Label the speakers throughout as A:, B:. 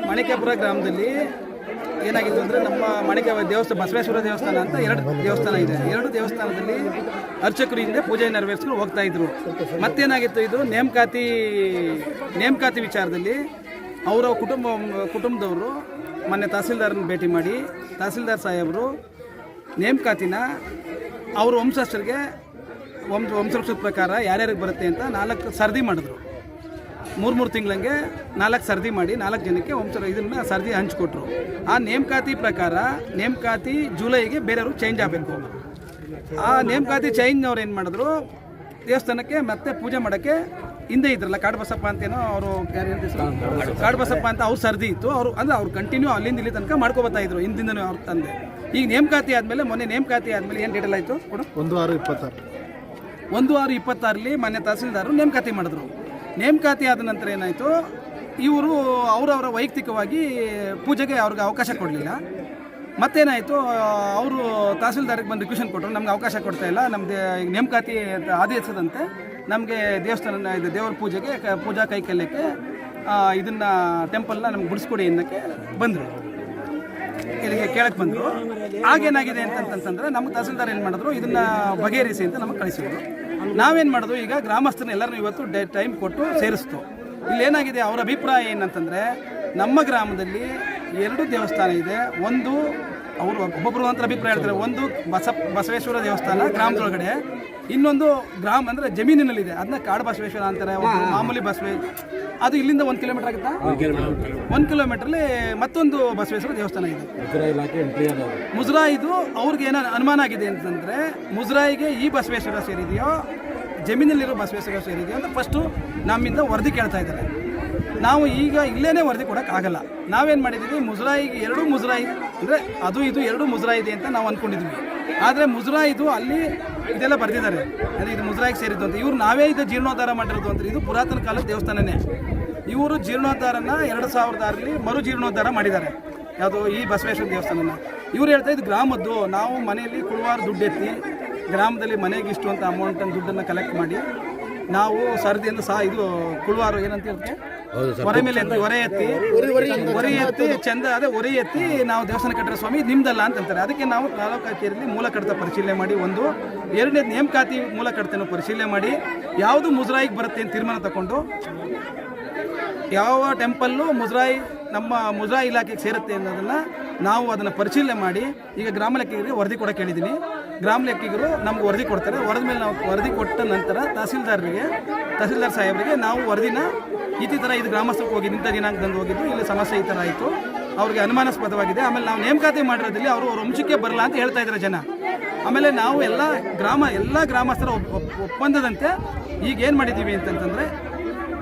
A: ಮಾಣಿಕ್ಯಪುರ ಗ್ರಾಮದಲ್ಲಿ ಏನಾಗಿತ್ತು ಅಂದರೆ ನಮ್ಮ ಮಾಣಿಕ್ಯ ದೇವಸ್ಥಾನ ಬಸವೇಶ್ವರ ದೇವಸ್ಥಾನ ಅಂತ ಎರಡು ದೇವಸ್ಥಾನ ಇದೆ. ಎರಡು ದೇವಸ್ಥಾನದಲ್ಲಿ ಅರ್ಚಕರು ಹಿಂದೆ ಪೂಜೆ ನೆರವೇರಿಸ್ಕೊಂಡು ಹೋಗ್ತಾ ಇದ್ರು. ಮತ್ತೇನಾಗಿತ್ತು, ಇದು ನೇಮಕಾತಿ ವಿಚಾರದಲ್ಲಿ ಅವರ ಕುಟುಂಬದವರು ಮೊನ್ನೆ ತಹಸೀಲ್ದಾರನ್ನ ಭೇಟಿ ಮಾಡಿ ತಹಸೀಲ್ದಾರ್ ಸಾಹೇಬರು ನೇಮಕಾತಿನ ಅವ್ರ ವಂಶಸ್ಥರಿಗೆ ವಂಶವೃಕ್ಷದ ಪ್ರಕಾರ ಯಾರ್ಯಾರಿಗೆ ಬರುತ್ತೆ ಅಂತ 4 ಸರ್ದಿ ಮಾಡಿದ್ರು. 3 ತಿಂಗಳಂಗೆ 4 ಸರ್ದಿ ಮಾಡಿ 4 ಜನಕ್ಕೆ ಇದನ್ನು ಸರ್ದಿ ಹಂಚ್ಕೊಟ್ರು. ಆ ನೇಮಕಾತಿ ಪ್ರಕಾರ ನೇಮಕಾತಿ ಜುಲೈಗೆ ಬೇರೆಯವರು ಚೇಂಜ್ ಆಗಬೇಕು. ಆ ನೇಮಕಾತಿ ಚೇಂಜ್ನವ್ರು ಏನು ಮಾಡಿದ್ರು, ದೇವಸ್ಥಾನಕ್ಕೆ ಮತ್ತೆ ಪೂಜೆ ಮಾಡೋಕ್ಕೆ ಹಿಂದೆ ಇದ್ರಲ್ಲ ಕಾಡುಬಸಪ್ಪ ಅಂತೇನೋ ಅವರು ಕಾಡುಬಸಪ್ಪ ಅಂತ ಅವ್ರು ಸರ್ದಿ ಇತ್ತು. ಅವ್ರು ಕಂಟಿನ್ಯೂ ಅಲ್ಲಿಂದ ಇಲ್ಲಿ ತನಕ ಮಾಡ್ಕೊಬತ್ತಾ ಇದ್ರು ಹಿಂದಿಂದನೂ ಅವ್ರ ತಂದೆ. ಈಗ ನೇಮಕಾತಿ ಆದಮೇಲೆ ಮೊನ್ನೆ ನೇಮಕಾತಿ ಆದಮೇಲೆ ಏನು ಡೇಟಲ್ಲಿ ಆಯಿತು ಕೊಡು, 1/6/26 ಮೊನ್ನೆ ತಹಸೀಲ್ದಾರರು ನೇಮಕಾತಿ ಮಾಡಿದ್ರು. ನೇಮಕಾತಿ ಆದ ನಂತರ ಏನಾಯಿತು, ಇವರು ಅವರವರ ವೈಯಕ್ತಿಕವಾಗಿ ಪೂಜೆಗೆ ಅವ್ರಿಗೆ ಅವಕಾಶ ಕೊಡಲಿಲ್ಲ. ಮತ್ತೇನಾಯಿತು, ಅವರು ತಹಸೀಲ್ದಾರಿಗೆ ಬಂದು ರಿಕ್ವೆಷನ್ ಕೊಟ್ಟರು, ನಮ್ಗೆ ಅವಕಾಶ ಕೊಡ್ತಾ ಇಲ್ಲ, ನಮ್ಮದು ಈಗ ನೇಮಕಾತಿ ಆದೇಶದಂತೆ ನಮಗೆ ದೇವಸ್ಥಾನ ಇದು ದೇವರ ಪೂಜೆಗೆ ಪೂಜಾ ಕೈಕಲ್ಯಕ್ಕೆ ಇದನ್ನು ಟೆಂಪಲ್ನ ನಮ್ಗೆ ಬಿಡಿಸ್ಕೊಡಿ ಅನ್ನೋಕ್ಕೆ ಬಂದರು, ಇಲ್ಲಿಗೆ ಕೇಳಕ್ಕೆ ಬಂದರು. ಆಗೇನಾಗಿದೆ ಅಂತಂತಂದರೆ ನಮ್ಮ ತಹಸೀಲ್ದಾರ್ ಏನು ಮಾಡಿದ್ರು, ಇದನ್ನು ಬಗೆಹರಿಸಿ ಅಂತ ನಮಗೆ ಕಳಿಸಿದ್ರು. ನಾವೇನು ಮಾಡೋದು, ಈಗ ಗ್ರಾಮಸ್ಥರನ್ನ ಎಲ್ಲರನ್ನೂ ಇವತ್ತು ಟೈಮ್ ಕೊಟ್ಟು ಸೇರಿಸ್ತು. ಇಲ್ಲೇನಾಗಿದೆ, ಅವರ ಅಭಿಪ್ರಾಯ ಏನಂತಂದರೆ ನಮ್ಮ ಗ್ರಾಮದಲ್ಲಿ 2 ದೇವಸ್ಥಾನ ಇದೆ. ಒಂದು ಅವರು ಒಬ್ಬೊಬ್ಬರು ಅಂತ ಅಭಿಪ್ರಾಯ ಹೇಳ್ತಾರೆ, ಒಂದು ಬಸವೇಶ್ವರ ದೇವಸ್ಥಾನ ಗ್ರಾಮದೊಳಗಡೆ, ಇನ್ನೊಂದು ಗ್ರಾಮ ಅಂದರೆ ಜಮೀನಿನಲ್ಲಿದೆ, ಅದನ್ನ ಕಾಡು ಬಸವೇಶ್ವರ ಅಂತಾರೆ, ಮಾಮೂಲಿ ಅದು ಇಲ್ಲಿಂದ 1 ಕಿಲೋಮೀಟರ್ ಆಗುತ್ತಾ, 1 ಕಿಲೋಮೀಟ್ರಲ್ಲಿ ಮತ್ತೊಂದು ಬಸವೇಶ್ವರ ದೇವಸ್ಥಾನ ಇದೆ. ಮುಜರಾಯಿದು ಅವ್ರಿಗೆ ಏನೋ ಅನುಮಾನ ಆಗಿದೆ ಅಂತಂದರೆ, ಮುಜರಾಯಿಗೆ ಈ ಬಸವೇಶ್ವರ ಸೇರಿದೆಯೋ ಜಮೀನಲ್ಲಿರೋ ಬಸವೇಶ್ವರ ಸೇರಿದೆಯೋ ಅಂತ ಫಸ್ಟು ನಮ್ಮಿಂದ ವರದಿ ಕೇಳ್ತಾ ಇದ್ದಾರೆ. ನಾವು ಈಗ ಇಲ್ಲೇನೇ ವರದಿ ಕೊಡೋಕ್ಕಾಗಲ್ಲ. ನಾವೇನು ಮಾಡಿದ್ದೀವಿ, ಮುಜರಾಯಿಗೆ 2 ಮುಜರಾಯಿ ಅಂದರೆ ಅದು ಇದು 2 ಮುಜರಾಯಿ ಇದೆ ಅಂತ ನಾವು ಅಂದ್ಕೊಂಡಿದ್ವಿ. ಆದರೆ ಮುಜರಾಯಿದು ಅಲ್ಲಿ ಇದೆಲ್ಲ ಬರೆದಿದ್ದಾರೆ, ಅಂದರೆ ಇದು ಮುಜರಾಯಿಗೆ ಸೇರಿದ್ದು ಅಂತ. ಇವ್ರು ನಾವೇ ಇದು ಜೀರ್ಣೋದ್ಧಾರ ಮಾಡಿರೋದು ಅಂತ. ಇದು ಪುರಾತನ ಕಾಲದ ದೇವಸ್ಥಾನನೇ. ಇವರು ಜೀರ್ಣೋದ್ಧಾರನ 2006ರಲ್ಲಿ ಮರು ಜೀರ್ಣೋದ್ಧಾರ ಮಾಡಿದ್ದಾರೆ. ಯಾವುದು, ಈ ಬಸವೇಶ್ವರ ದೇವಸ್ಥಾನನ. ಇವ್ರು ಹೇಳ್ತಾ ಇದು ಗ್ರಾಮದ್ದು, ನಾವು ಮನೆಯಲ್ಲಿ ಕುಳುವಾರು ದುಡ್ಡು ಎತ್ತಿ ಗ್ರಾಮದಲ್ಲಿ ಮನೆಗೆ ಇಷ್ಟು ಅಂತ ಅಮೌಂಟನ್ನು ದುಡ್ಡನ್ನು ಕಲೆಕ್ಟ್ ಮಾಡಿ ನಾವು ಸರ್ದಿಯಿಂದ ಇದು ಕುಳುವಾರು ಏನಂತ ಹೇಳ್ತೀವಿ, ಹೊರೆ ಮೇಲೆ ಹೊರೆ ಎತ್ತಿ ಚಂದ ಅದೇ ಹೊರೆ ಎತ್ತಿ ನಾವು ದೇವಸ್ಥಾನ ಕಟ್ಟಿರೋ ಸ್ವಾಮಿ ನಿಮ್ದಲ್ಲ ಅಂತಾರೆ. ಅದಕ್ಕೆ ನಾವು ತಾಲೂಕು ಕಚೇರಿಯಲ್ಲಿ ಮೂಲ ಕಡತ ಪರಿಶೀಲನೆ ಮಾಡಿ, 1 2 ನೇಮಕಾತಿ ಮೂಲ ಕಡತನ ಪರಿಶೀಲನೆ ಮಾಡಿ ಯಾವುದು ಮುಜರಾಯಿಗೆ ಬರುತ್ತೆ ಅಂತ ತೀರ್ಮಾನ ತಗೊಂಡು, ಯಾವ ಟೆಂಪಲ್ಲು ನಮ್ಮ ಮುಜರಾಯಿ ಇಲಾಖೆಗೆ ಸೇರುತ್ತೆ ಅನ್ನೋದನ್ನು ನಾವು ಅದನ್ನು ಪರಿಶೀಲನೆ ಮಾಡಿ ಈಗ ಗ್ರಾಮ ಲೆಕ್ಕಿಗರಿಗೆ ವರದಿ ಕೊಡೋಕೆ ಹೇಳಿದ್ದೀನಿ. ಗ್ರಾಮ ಲೆಕ್ಕಿಗರು ನಮ್ಗೆ ವರದಿ ಕೊಡ್ತಾರೆ. ಮೇಲೆ ನಾವು ವರದಿ ಕೊಟ್ಟ ನಂತರ ತಹಸೀಲ್ದಾರ್ ಸಾಹೇಬರಿಗೆ ನಾವು ವರದಿನ ಈ ಥರ ಇದು ಗ್ರಾಮಸ್ಥಕ್ಕೆ ಹೋಗಿ ಇಂಥ ದಿನಾಂಕದಂದು ಹೋಗಿದ್ದು, ಇಲ್ಲಿ ಸಮಸ್ಯೆ ಈ ಥರ ಆಯಿತು, ಅವ್ರಿಗೆ ಅನುಮಾನಾಸ್ಪದವಾಗಿದೆ, ಆಮೇಲೆ ನಾವು ನೇಮಕಾತಿ ಮಾಡಿರೋದ್ರಲ್ಲಿ ಅವ್ರ ವಂಶಕ್ಕೆ ಬರಲ್ಲ ಅಂತ ಹೇಳ್ತಾ ಇದ್ದಾರೆ ಜನ. ಆಮೇಲೆ ನಾವು ಎಲ್ಲ ಗ್ರಾಮಸ್ಥರ ಒಪ್ಪಂದದಂತೆ ಈಗ ಏನು ಮಾಡಿದ್ದೀವಿ ಅಂತಂತಂದರೆ,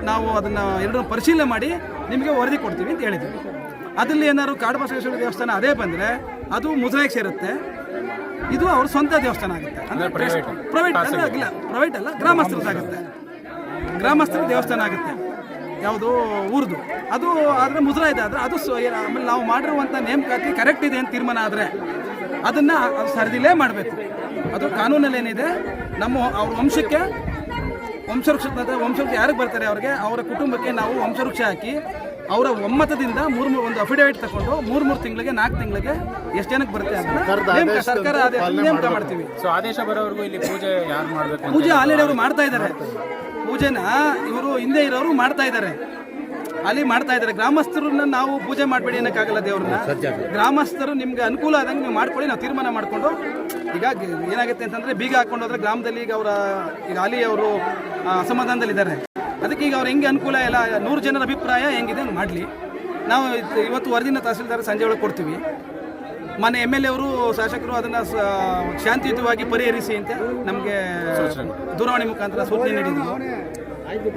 A: ನಾವು ಅದನ್ನು 2 ಪರಿಶೀಲನೆ ಮಾಡಿ ನಿಮಗೆ ವರದಿ ಕೊಡ್ತೀವಿ ಅಂತ ಹೇಳಿದ್ದೀವಿ. ಅದರಲ್ಲಿ ಏನಾದ್ರು ಕಾಡು ಬಸವೇಶ್ವರ ದೇವಸ್ಥಾನ ಅದೇ ಬಂದರೆ ಅದು ಮುಜರಾಯಿಗೆ ಸೇರುತ್ತೆ, ಇದು ಅವ್ರ ಸ್ವಂತ ದೇವಸ್ಥಾನ ಆಗುತ್ತೆ. ಅಂದರೆ ಪ್ರೈವೇಟ್ ಅಲ್ಲ, ಗ್ರಾಮಸ್ಥರ ದೇವಸ್ಥಾನ ಆಗುತ್ತೆ. ಯಾವುದು ಊರ್ದು ಅದು ಆದರೆ ಮುಜರಾಯಿದೆ ಆದರೆ ಅದು ಆಮೇಲೆ ನಾವು ಮಾಡಿರುವಂಥ ನೇಮಕಾತಿ ಕರೆಕ್ಟ್ ಇದೆ ಅಂತ ತೀರ್ಮಾನ ಆದರೆ ಅದನ್ನು ಸರಿದಿಲ್ಲೇ ಮಾಡಬೇಕು. ಅದು ಕಾನೂನಲ್ಲಿ ಏನಿದೆ, ಅವ್ರ ವಂಶವೃಕ್ಷ ಯಾರಿಗೆ ಬರ್ತಾರೆ ಅವ್ರಿಗೆ, ಅವರ ಕುಟುಂಬಕ್ಕೆ ನಾವು ವಂಶವೃಕ್ಷ ಹಾಕಿ ಅವರ ಒಮ್ಮತದಿಂದ ಒಂದು ಅಫಿಡೇವಿಟ್ ತಗೊಂಡು 3 ತಿಂಗಳಿಗೆ 4 ತಿಂಗಳಿಗೆ ಎಷ್ಟು ಜನಕ್ಕೆ ಬರುತ್ತೆ ಅದನ್ನ ಸರ್ಕಾರ ನೇಮಕ ಮಾಡ್ತೀವಿ.
B: ಆದೇಶ ಬರೋವರೆಗೂ ಇಲ್ಲಿ ಪೂಜೆ ಯಾರು ಮಾಡಬೇಕು?
A: ಪೂಜೆ ಆಲ್ರೆಡಿ ಅವರು ಮಾಡ್ತಾ ಇದ್ದಾರೆ. ಪೂಜೆನ ಇವರು ಹಿಂದೆ ಇರೋರು ಮಾಡ್ತಾ ಇದ್ದಾರೆ, ಅಲ್ಲಿ ಮಾಡ್ತಾ ಇದ್ದಾರೆ. ಗ್ರಾಮಸ್ಥರನ್ನ ನಾವು ಪೂಜೆ ಮಾಡಬೇಡಿ ಅನ್ನೋಕ್ಕಾಗಲ್ಲ ದೇವ್ರನ್ನ. ಗ್ರಾಮಸ್ಥರು ನಿಮ್ಗೆ ಅನುಕೂಲ ಆದಂಗೆ ನೀವು ಮಾಡ್ಕೊಳ್ಳಿ, ನಾವು ತೀರ್ಮಾನ ಮಾಡಿಕೊಂಡು. ಈಗ ಏನಾಗುತ್ತೆ ಅಂತಂದರೆ, ಬೀಗ ಹಾಕೊಂಡು ಹೋದ್ರೆ ಗ್ರಾಮದಲ್ಲಿ ಈಗ ಅಲ್ಲಿ ಅವರು ಅಸಮಾಧಾನದಲ್ಲಿದ್ದಾರೆ. ಅದಕ್ಕೆ ಈಗ ಅವ್ರು ಹೆಂಗೆ ಅನುಕೂಲ ಇಲ್ಲ, 100 ಜನರ ಅಭಿಪ್ರಾಯ ಹೆಂಗಿದೆ ಹಂಗೆ ಮಾಡಲಿ. ನಾವು ಇವತ್ತು ವರದಿನ ತಹಸೀಲ್ದಾರ್ ಸಂಜೆ ಒಳಗೆ ಕೊಡ್ತೀವಿ. ಮನೆ MLA ಅವರು ಶಾಸಕರು ಅದನ್ನು ಶಾಂತಿಯುತವಾಗಿ ಪರಿಹರಿಸಿ ಅಂತ ನಮಗೆ ದೂರವಾಣಿ ಮುಖಾಂತರ ಸೂಚನೆ ನೀಡಿದ್ರು.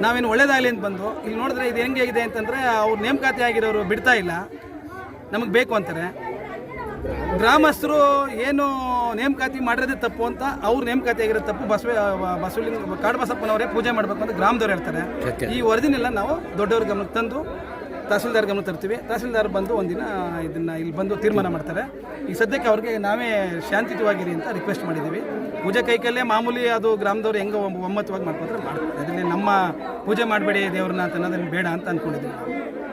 A: ನಾವೇನು ಒಳ್ಳೇದಾಗಲಿ ಅಂತ ಬಂದು ಇಲ್ಲಿ ನೋಡಿದ್ರೆ ಇದು ಹೆಂಗೆ ಆಗಿದೆ ಅಂತಂದರೆ, ಅವ್ರು ನೇಮಕಾತಿ ಆಗಿರೋರು ಬಿಡ್ತಾ ಇಲ್ಲ, ನಮಗೆ ಬೇಕು ಅಂತಾರೆ. ಗ್ರಾಮಸ್ಥರು ಏನು ನೇಮಕಾತಿ ಮಾಡಿರೋದೇ ತಪ್ಪು ಅಂತ, ಅವ್ರು ನೇಮಕಾತಿ ಆಗಿರೋ ತಪ್ಪು ಕಾಡು ಬಸಪ್ಪನವರೇ ಪೂಜೆ ಮಾಡಬೇಕು ಅಂತ ಗ್ರಾಮದವ್ರು ಹೇಳ್ತಾರೆ. ಈ ವರದಿನೆಲ್ಲ ನಾವು ದೊಡ್ಡವ್ರ ಗಮನಕ್ಕೆ ತಂದು ತಹಸೀಲ್ದಾರ್ ಗಮನ ತರ್ತೀವಿ. ತಹಸೀಲ್ದಾರ್ ಬಂದು ಒಂದಿನ ಇದನ್ನು ಇಲ್ಲಿ ಬಂದು ತೀರ್ಮಾನ ಮಾಡ್ತಾರೆ. ಈ ಸದ್ಯಕ್ಕೆ ಅವ್ರಿಗೆ ನಾವೇ ಶಾಂತಿಯುತವಾಗಿರಿ ಅಂತ ರಿಕ್ವೆಸ್ಟ್ ಮಾಡಿದ್ದೀವಿ. ಪೂಜೆ ಕೈಕಲ್ಲೇ ಮಾಮೂಲಿ ಅದು ಗ್ರಾಮದವ್ರು ಹೆಂಗೆ ಒಮ್ಮತವಾಗಿ ಮಾಡ್ಕೊಂಡ್ರೆ ಮಾಡ್ತಾರೆ. ಅದರಲ್ಲಿ ನಮ್ಮ ಪೂಜೆ ಮಾಡಬೇಡಿ ದೇವ್ರನ್ನ ಅಂತ ಅನ್ನೋದನ್ನು ಬೇಡ ಅಂತ ಅಂದ್ಕೊಂಡಿದ್ದೀವಿ.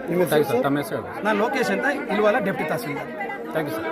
B: Thank you sir. ತಮ್ಮ ಹೆಸರು
A: ನಾನು ಲೋಕೇಶ್ ಅಂತ ಇಲ್ವಲ್ಲ deputy tahsildar.
B: Thank you sir.